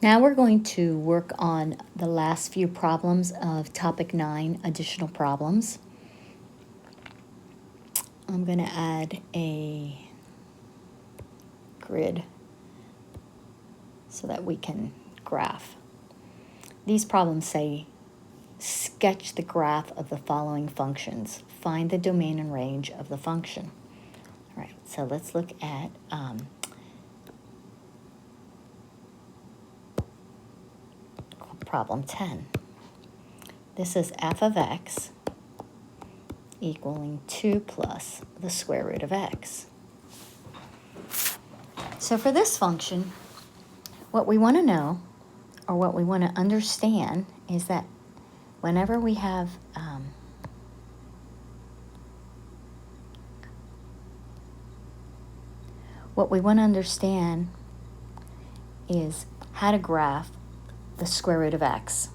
Now we're going to work on the last few problems of topic 9, additional problems. I'm going to add a grid so that we can graph. These problems say, sketch the graph of the following functions. Find the domain and range of the function. All right, so let's look at problem 10. This is f of x equaling 2 plus the square root of x. So for this function, what we want to know, or what we want to understand, is that whenever we have what we want to understand is how to graph the square root of x.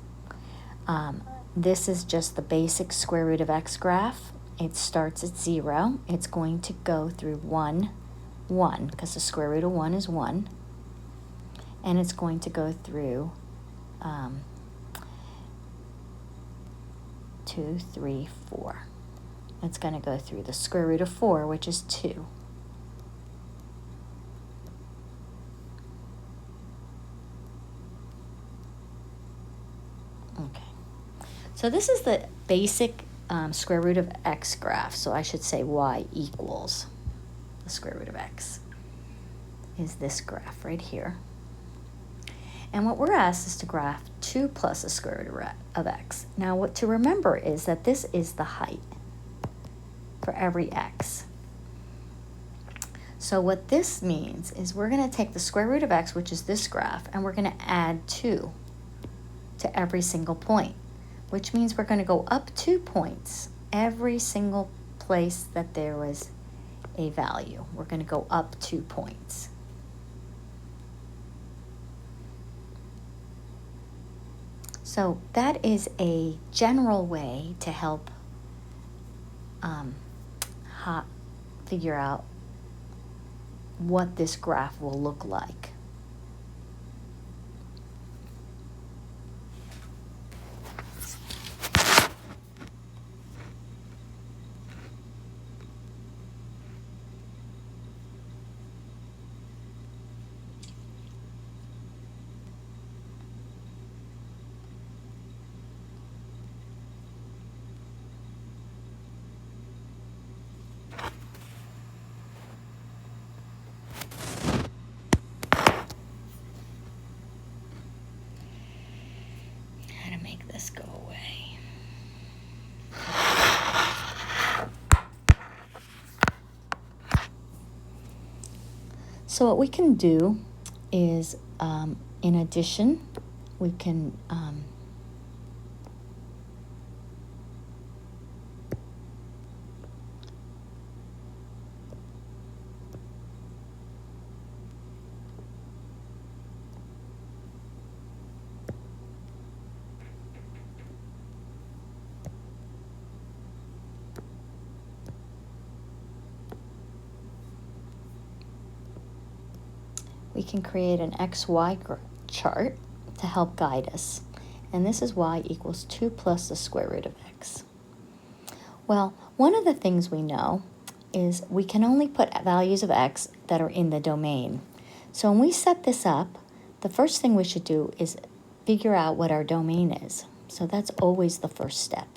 This is just the basic square root of x graph. It starts at 0. It's going to go through 1, 1, because the square root of 1 is 1. And it's going to go through 2, 3, 4. It's going to go through the square root of 4, which is 2. Okay. So this is the basic square root of x graph. So I should say y equals the square root of x is this graph right here. And what we're asked is to graph 2 plus the square root of x. Now what to remember is that this is the height for every x. So what this means is we're going to take the square root of x, which is this graph, and we're going to add 2 to every single point, which means we're going to go up 2 points every single place that there was a value. We're going to go up 2 points. So that is a general way to help figure out what this graph will look like. How to make this go away. So what we can do is, in addition, we can create an XY chart to help guide us. And this is y equals 2 plus the square root of x. Well, one of the things we know is we can only put values of x that are in the domain. So when we set this up, the first thing we should do is figure out what our domain is. So that's always the first step.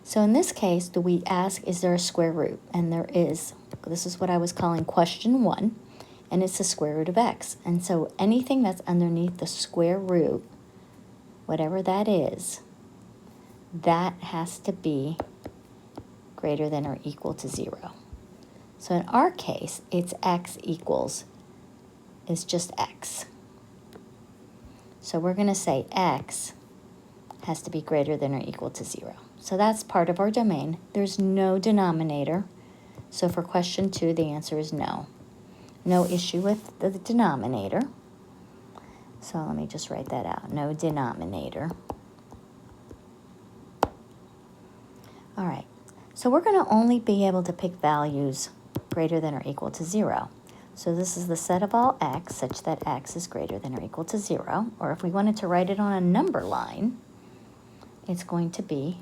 So in this case, do we ask, is there a square root? And there is. This is what I was calling question 1. And it's the square root of x. And so anything that's underneath the square root, whatever that is, that has to be greater than or equal to 0. So in our case, it's x equals, is just x. So we're going to say x has to be greater than or equal to 0. So that's part of our domain. There's no denominator. So for question 2, the answer is no. No issue with the denominator. So let me just write that out. No denominator. All right. So we're going to only be able to pick values greater than or equal to 0. So this is the set of all x such that x is greater than or equal to 0. Or if we wanted to write it on a number line, it's going to be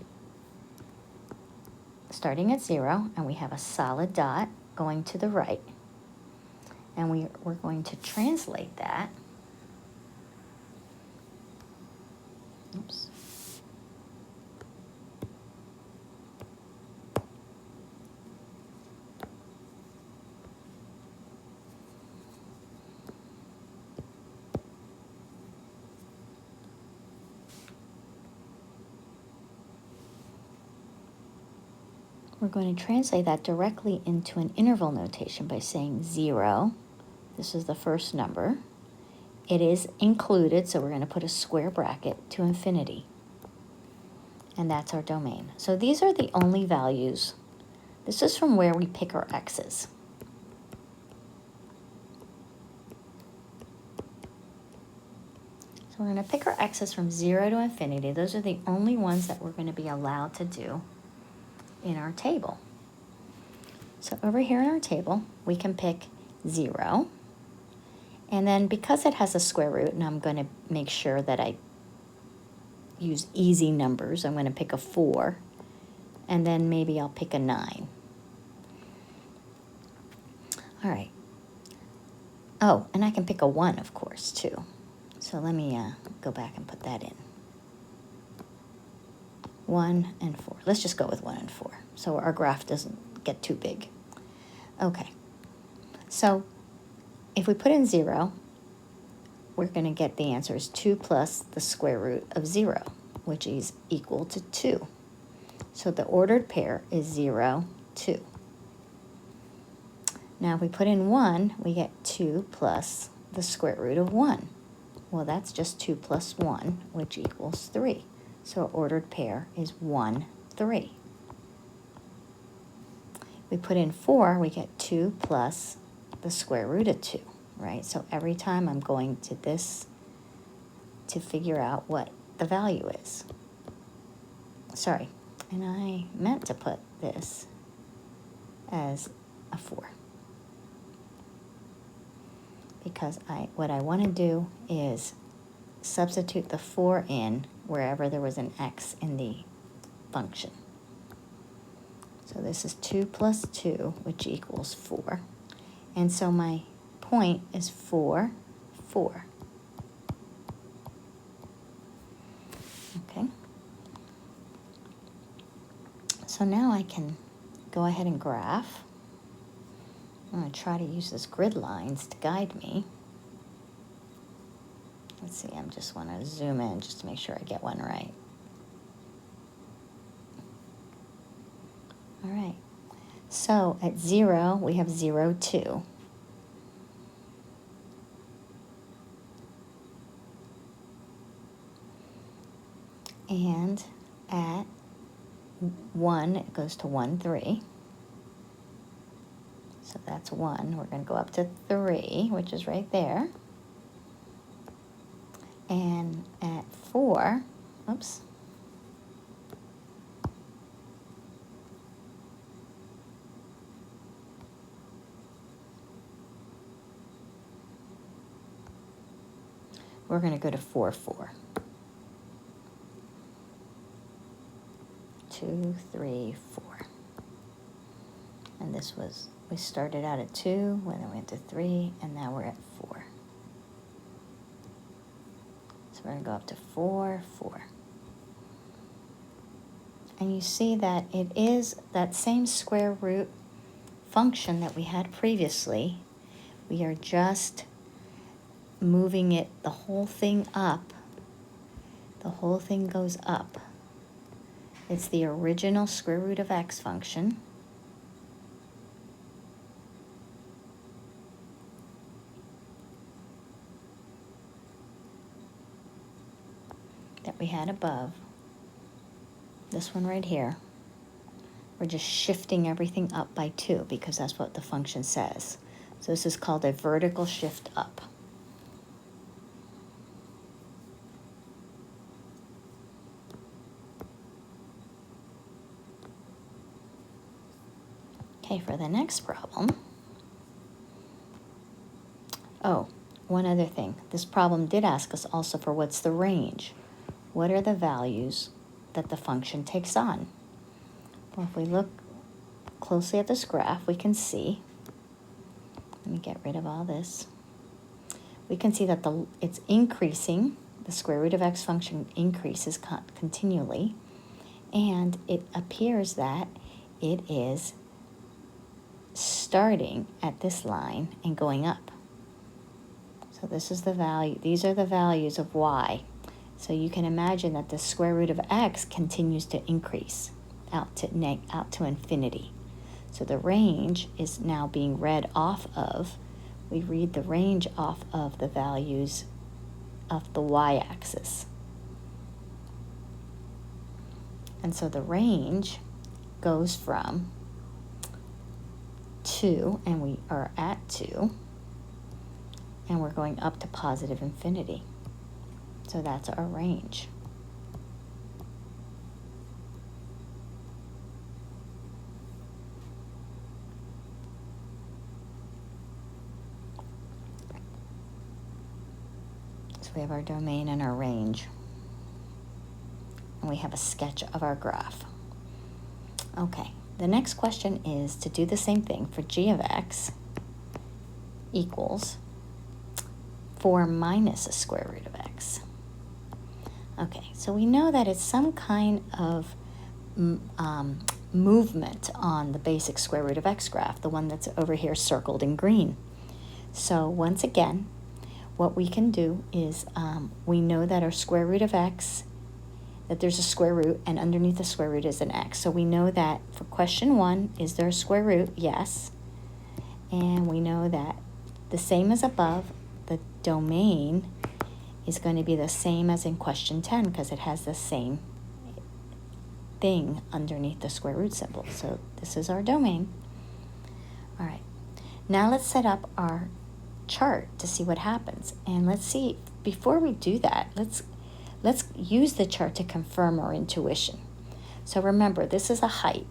starting at 0, and we have a solid dot going to the right. And we're going to translate that. Oops. We're going to translate that directly into an interval notation by saying 0. This is the first number. It is included, so we're going to put a square bracket to infinity. And that's our domain. So these are the only values. This is from where we pick our x's. So we're going to pick our x's from 0 to infinity. Those are the only ones that we're going to be allowed to do in our table. So over here in our table, we can pick 0. And then because it has a square root, and I'm going to make sure that I use easy numbers, I'm going to pick a 4. And then maybe I'll pick a 9. All right. Oh, and I can pick a 1, of course, too. So let me go back and put that in. 1 and 4. Let's just go with 1 and 4, so our graph doesn't get too big. Okay. So if we put in 0, we're going to get the answer is 2 plus the square root of 0, which is equal to 2. So the ordered pair is 0, 2. Now if we put in 1, we get 2 plus the square root of 1. Well, that's just 2 plus 1, which equals 3. So our ordered pair is 1, 3. We put in 4, we get 2 plus the square root of 2, right? So every time I'm going to this to figure out what the value is. Sorry, and I meant to put this as a 4. Because what I want to do is substitute the 4 in wherever there was an x in the function. So this is 2 plus 2, which equals 4. And so my point is 4, 4. Okay. So now I can go ahead and graph. I'm going to try to use this grid lines to guide me. Let's see, I just want to zoom in just to make sure I get one right. All right. So at 0, we have 0, 2. And at 1, it goes to 1, 3. So that's 1. We're going to go up to 3, which is right there. And at 4, oops. We're going to go to 4, 4. 2, 3, 4. And this was, we started out at 2, then we went to 3, and now we're at 4. So we're going to go up to 4, 4. And you see that it is that same square root function that we had previously. We are just moving it, the whole thing up. The whole thing goes up. It's the original square root of x function. That we had above. This one right here. We're just shifting everything up by 2 because that's what the function says. So this is called a vertical shift up. Okay, for the next problem, Oh, one other thing. This problem did ask us also for what's the range. What are the values that the function takes on? Well, if we look closely at this graph, we can see, let me get rid of all this. We can see that it's increasing, the square root of x function increases continually, and it appears that it is starting at this line and going up. So this is the value, these are the values of y. So you can imagine that the square root of x continues to increase out to infinity. So the range is now being read off of, we read the range off of the values of the y-axis. And so the range goes from 2, and we are at 2, and we're going up to positive infinity. So that's our range. So we have our domain and our range. And we have a sketch of our graph. Okay, the next question is to do the same thing for g of x equals 4 minus a square root of x. Okay, so we know that it's some kind of movement on the basic square root of x graph, the one that's over here circled in green. So once again, what we can do is we know that our square root of x, that there's a square root, and underneath the square root is an x. So we know that for question 1, is there a square root? Yes. And we know that the same as above, the domain is going to be the same as in question 10 because it has the same thing underneath the square root symbol. So this is our domain. All right. Now let's set up our chart to see what happens. And let's see, before we do that, let's use the chart to confirm our intuition. So remember, this is a height.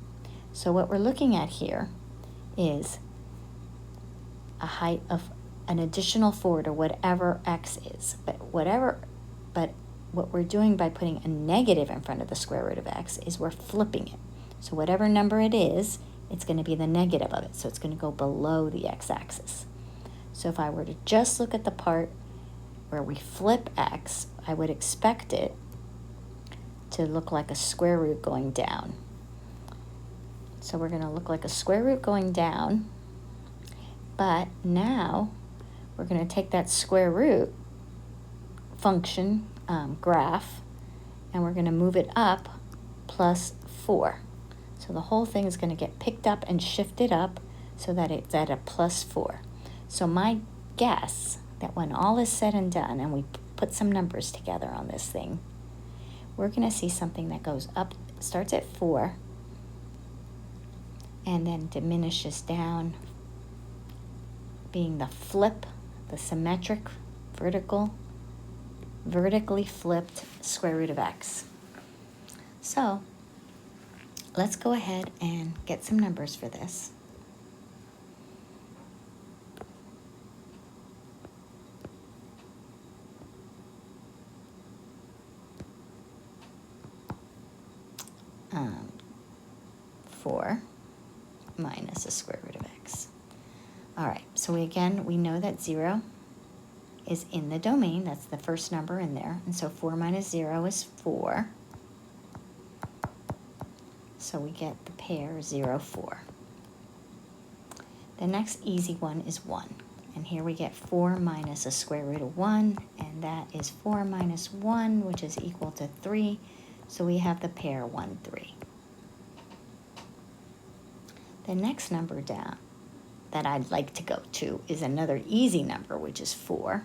So what we're looking at here is a height of an additional 4 to whatever x is. But what we're doing by putting a negative in front of the square root of x is we're flipping it. So whatever number it is, it's going to be the negative of it. So it's going to go below the x-axis. So if I were to just look at the part where we flip x, I would expect it to look like a square root going down. So we're going to look like a square root going down, but now we're going to take that square root function graph, and we're going to move it up plus 4. So the whole thing is going to get picked up and shifted up so that it's at a plus 4. So my guess that when all is said and done and we put some numbers together on this thing, we're going to see something that goes up, starts at 4, and then diminishes down, being the flip, the symmetric, vertically flipped square root of x. So let's go ahead and get some numbers for this. Um, 4 minus the square root of x. All right, so we know that 0 is in the domain. That's the first number in there. And so 4 minus 0 is 4. So we get the pair 0, 4. The next easy one is 1. And here we get 4 minus a square root of 1, and that is 4 minus 1, which is equal to 3. So we have the pair 1, 3. The next number down that I'd like to go to is another easy number, which is 4.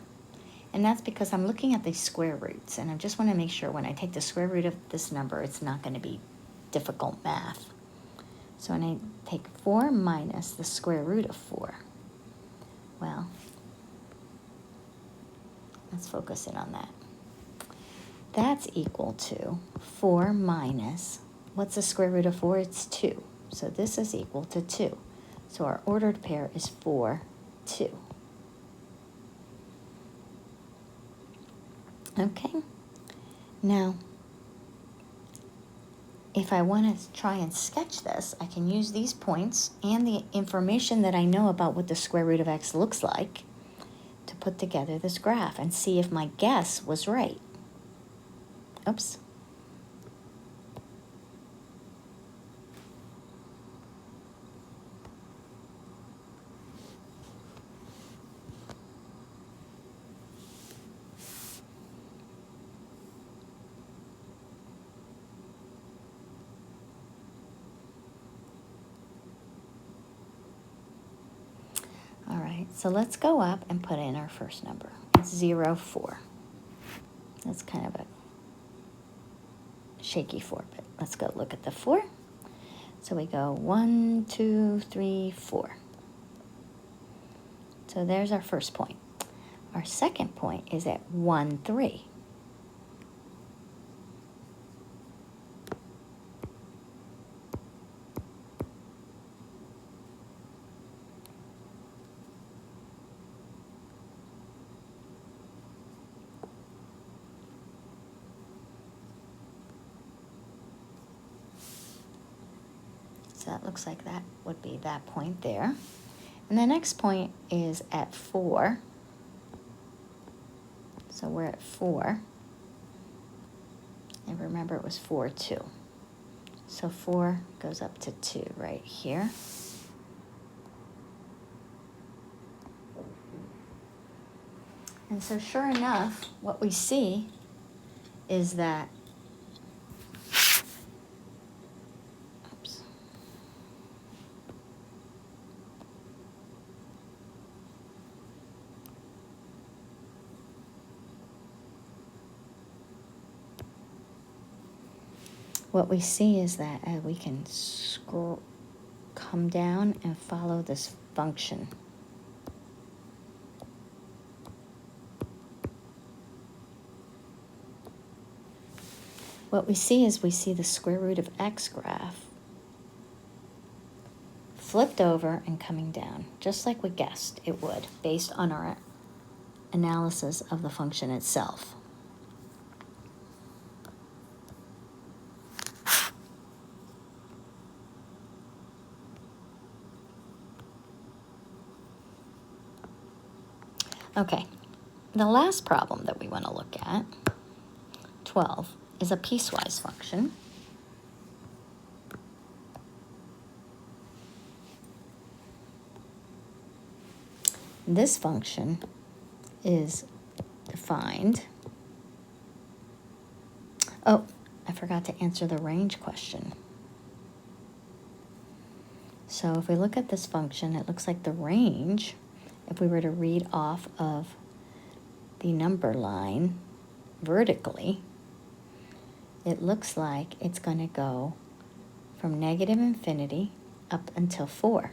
And that's because I'm looking at these square roots, and I just want to make sure when I take the square root of this number, it's not going to be difficult math. So when I take 4 minus the square root of 4, well, let's focus in on that. That's equal to 4 minus, what's the square root of 4? It's 2. So this is equal to 2. So our ordered pair is 4, 2. Okay, now if I want to try and sketch this, I can use these points and the information that I know about what the square root of x looks like to put together this graph and see if my guess was right. Oops. All right, so let's go up and put in our first number. It's 0, 4. That's kind of a shaky 4, but let's go look at the 4. So we go 1, 2, 3, 4. So there's our first point. Our second point is at 1, 3. So that looks like that would be that point there. And the next point is at 4. So we're at 4. And remember it was 4, 2. So 4 goes up to 2 right here. And so sure enough, what we see is that, oops, what we see is that we can come down and follow this function. What we see is we see the square root of x graph flipped over and coming down, just like we guessed it would, based on our analysis of the function itself. Okay, the last problem that we want to look at, 12, is a piecewise function. This function is defined. Oh, I forgot to answer the range question. So if we look at this function, it looks like the range, if we were to read off of the number line vertically, it looks like it's going to go from negative infinity up until 4.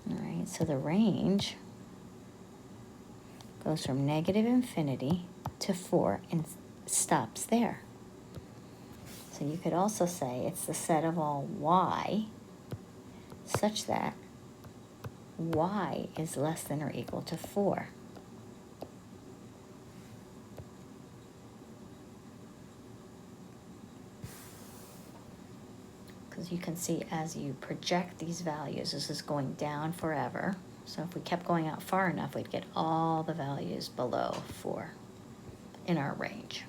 All right, so the range goes from negative infinity to 4 and stops there. So you could also say it's the set of all y such that y is less than or equal to 4. Because you can see as you project these values, this is going down forever. So if we kept going out far enough, we'd get all the values below 4 in our range.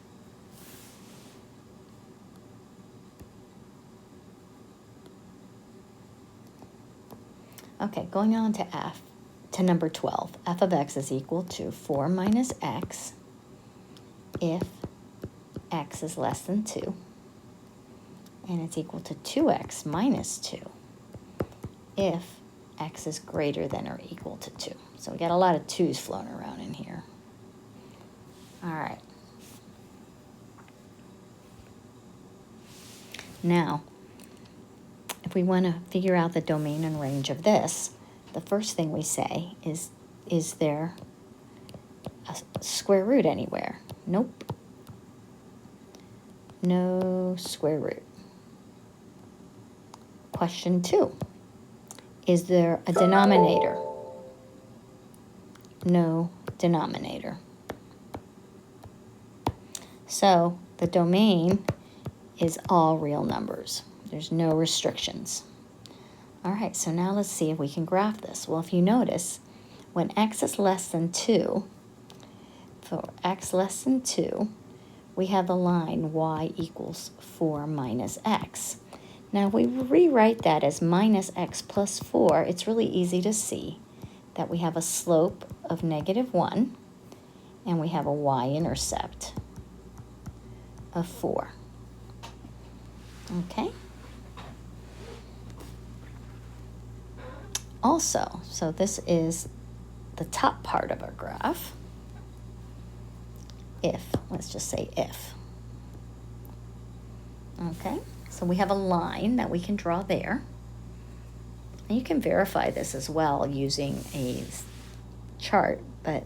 Okay, going on to number 12. F of x is equal to 4 minus x if x is less than 2. And it's equal to 2x minus 2 if x is greater than or equal to 2. So we got a lot of 2's floating around in here. All right. Now, if we want to figure out the domain and range of this, the first thing we say is there a square root anywhere? Nope. No square root. Question 2, is there a denominator? No denominator. So the domain is all real numbers. There's no restrictions. All right, so now let's see if we can graph this. Well, if you notice, when x is less than 2, for x less than 2, we have the line y equals 4 minus x. Now, if we rewrite that as minus x plus 4, it's really easy to see that we have a slope of -1, and we have a y-intercept of 4. Okay? Also, so this is the top part of our graph. If, let's just say if. Okay, so we have a line that we can draw there. And you can verify this as well using a chart, but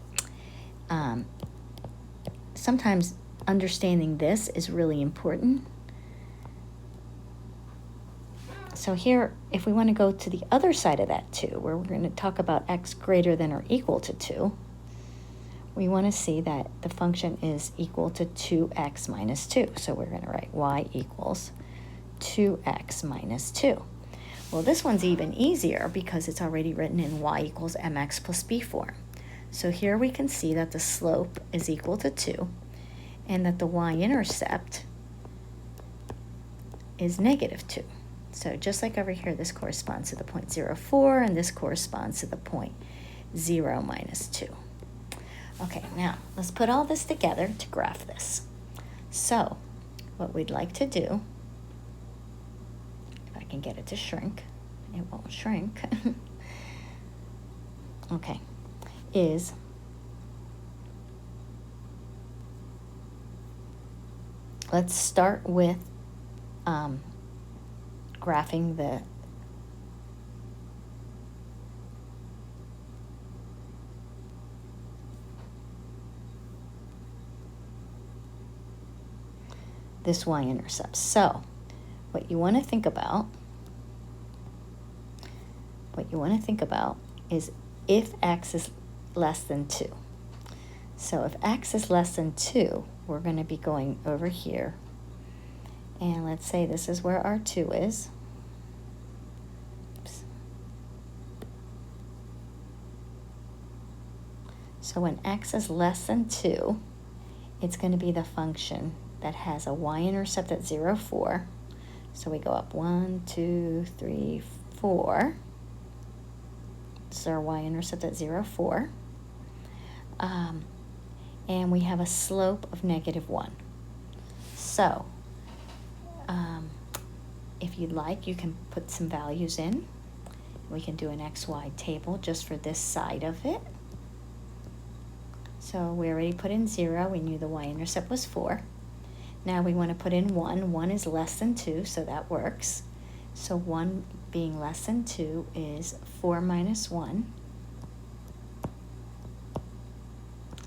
sometimes understanding this is really important. So here, if we want to go to the other side of that 2, where we're going to talk about x greater than or equal to 2, we want to see that the function is equal to 2x minus 2. So we're going to write y equals 2x minus 2. Well, this one's even easier because it's already written in y equals mx plus b form. So here we can see that the slope is equal to 2 and that the y-intercept is -2. So just like over here, this corresponds to the point 0,4 and this corresponds to the point 0 minus 2. Okay, now let's put all this together to graph this. So what we'd like to do, if I can get it to shrink, it won't shrink, okay, is let's start with graphing this y-intercept. So what you want to think about is if x is less than 2. So if x is less than 2, we're going to be going over here. And let's say this is where our 2 is. Oops. So when x is less than 2, it's going to be the function that has a y-intercept at 0, 4. So we go up 1, 2, 3, 4. This is our y-intercept at 0, 4. And we have a slope of -1. So if you'd like, you can put some values in. We can do an XY table just for this side of it. So we already put in 0. We knew the y-intercept was 4. Now we want to put in 1. 1 is less than 2, so that works. So 1 being less than 2 is 4 minus 1.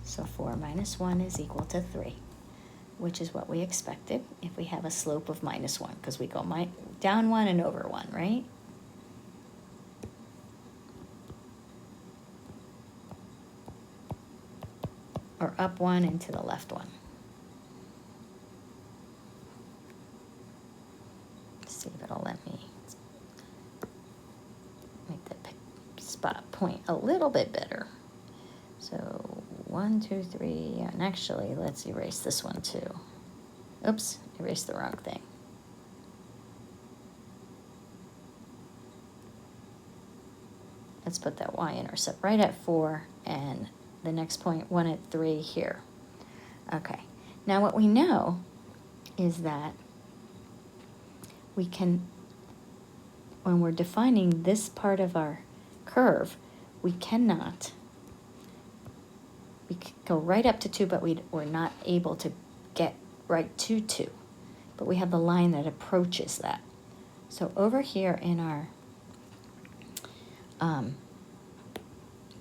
So 4 minus 1 is equal to 3, which is what we expected if we have a slope of -1, because we go down 1 and over 1, right? Or up 1 and to the left 1. Let's see if it'll let me make the spot point a little bit better. So 1, 2, 3, and actually let's erase this one too. Oops, erased the wrong thing. Let's put that y-intercept right at 4 and the next point 1 at 3 here. Okay, now what we know is that we can, when we're defining this part of our curve, we could go right up to 2, but we're not able to get right to 2. But we have the line that approaches that. So over here in our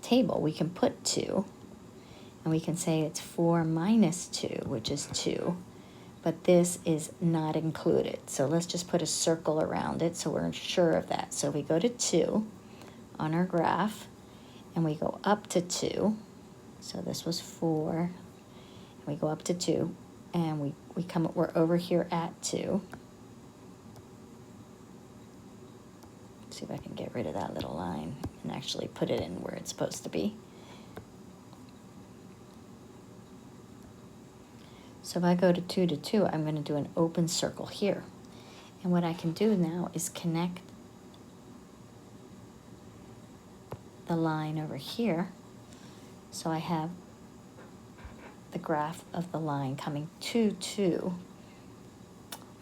table, we can put 2, and we can say it's 4 minus 2, which is 2, but this is not included. So let's just put a circle around it so we're sure of that. So we go to 2 on our graph, and we go up to 2. So this was 4, and we go up to 2. and we're over here at 2. Let's see if I can get rid of that little line and actually put it in where it's supposed to be. So if I go to 2 to 2, I'm going to do an open circle here. And what I can do now is connect the line over here. So I have the graph of the line coming to 2.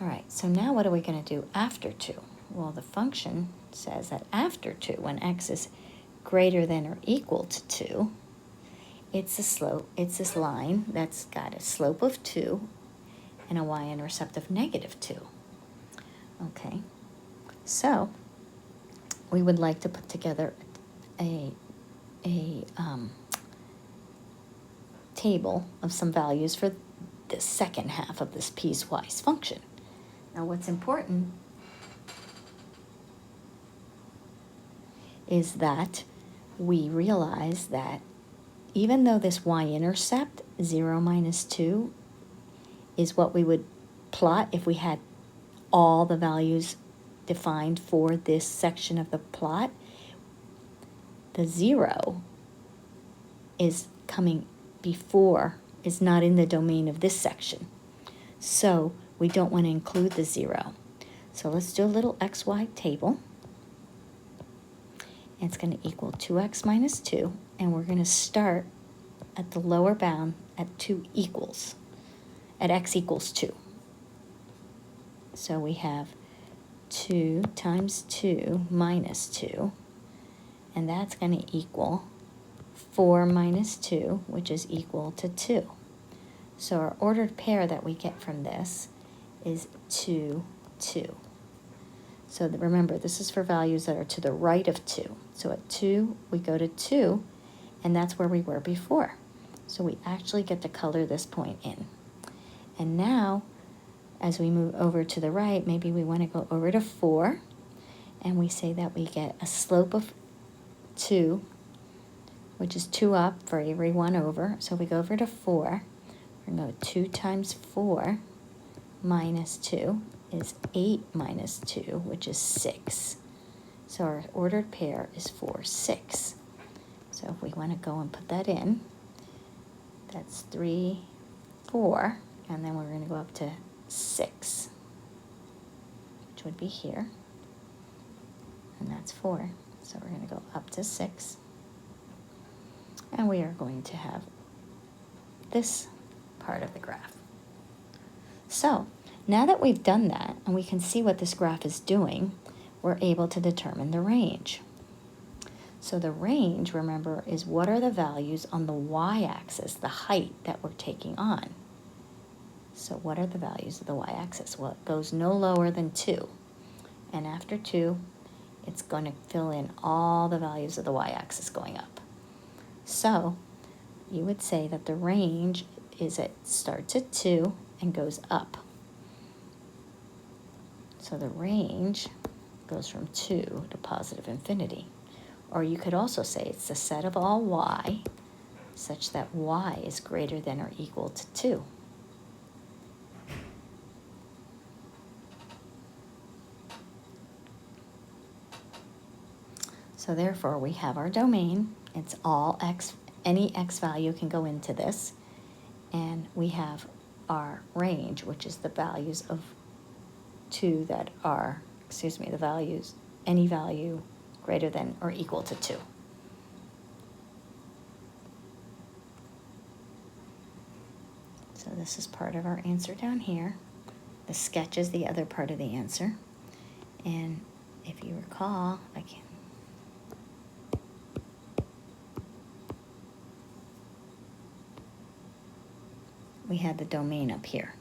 All right, so now what are we going to do after 2? Well, the function says that after 2, when x is greater than or equal to 2, it's a slope, it's this line that's got a slope of 2 and a y-intercept of -2. Okay, so we would like to put together a table of some values for the second half of this piecewise function. Now what's important is that we realize that even though this y-intercept, 0 minus 2, is what we would plot if we had all the values defined for this section of the plot, the 0 is coming before, is not in the domain of this section. So we don't want to include the 0. So let's do a little xy table. It's going to equal 2x minus 2, and we're going to start at the lower bound at 2 equals, at x equals 2. So we have 2 times 2 minus 2, and that's going to equal 4 minus 2, which is equal to 2. So our ordered pair that we get from this is 2, 2. So remember, this is for values that are to the right of 2. So at 2, we go to 2, and that's where we were before. So we actually get to color this point in. And now, as we move over to the right, maybe we want to go over to 4, and we say that we get a slope of 2, which is 2 up for every 1 over. So we go over to 4, we're going to go 2 times 4 minus 2 is 8 minus 2, which is 6. So our ordered pair is 4, 6. So if we want to go and put that in, that's 3, 4, and then we're going to go up to 6, which would be here, and that's 4. So we're going to go up to 6, and we are going to have this part of the graph. So now that we've done that, and we can see what this graph is doing, we're able to determine the range. So the range, remember, is what are the values on the y-axis, the height that we're taking on. So what are the values of the y-axis? Well, it goes no lower than 2. And after 2, it's going to fill in all the values of the y-axis going up. So you would say that the range is it starts at 2 and goes up. So the range goes from 2 to positive infinity. Or you could also say it's the set of all y such that y is greater than or equal to 2. So therefore we have our domain. It's all x, any x value can go into this. And we have our range, which is the values of 2 that are, the values, any value greater than or equal to 2. So this is part of our answer down here. The sketch is the other part of the answer. And if you recall, we had the domain up here.